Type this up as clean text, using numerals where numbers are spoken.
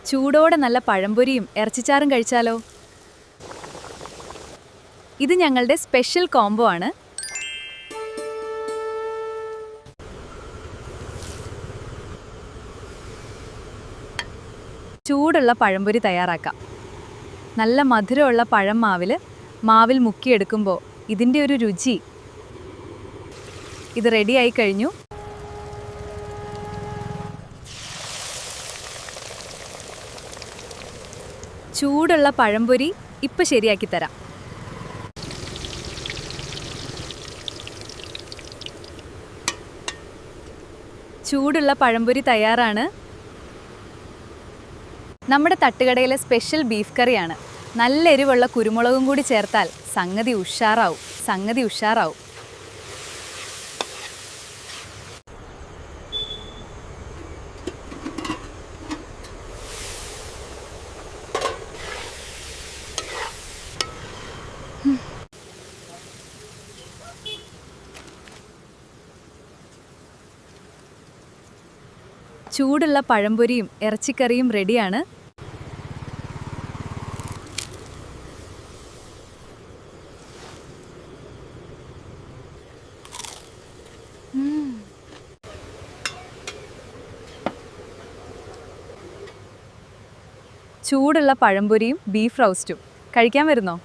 ചൂടോടെ നല്ല പഴംപൊരിയും ഇറച്ചിച്ചാറും കഴിച്ചാലോ? ഇത് ഞങ്ങളുടെ സ്പെഷ്യൽ കോംബോ ആണ്. ചൂടുള്ള പഴംപൊരി തയ്യാറാക്കാം. നല്ല മധുരമുള്ള പഴം മാവിൽ മുക്കിയെടുക്കുമ്പോൾ ഇതിൻ്റെ ഒരു രുചി. ഇത് റെഡിയായി കഴിഞ്ഞു. ചൂടുള്ള പഴംപൊരി ഇപ്പം ശരിയാക്കി തരാം. ചൂടുള്ള പഴംപൊരി തയ്യാറാണ്. നമ്മുടെ തട്ടുകടയിലെ സ്പെഷ്യൽ ബീഫ് കറിയാണ്. നല്ല എരിവുള്ള കുരുമുളകും കൂടി ചേർത്താൽ സംഗതി ഉഷാറാവും. ചൂടുള്ള പഴംപൊരിയും ഇറച്ചിക്കറിയും റെഡിയാണ്. ചൂടുള്ള പഴംപൊരിയും ബീഫ് റോസ്റ്റും കഴിക്കാൻ വരുന്നോ?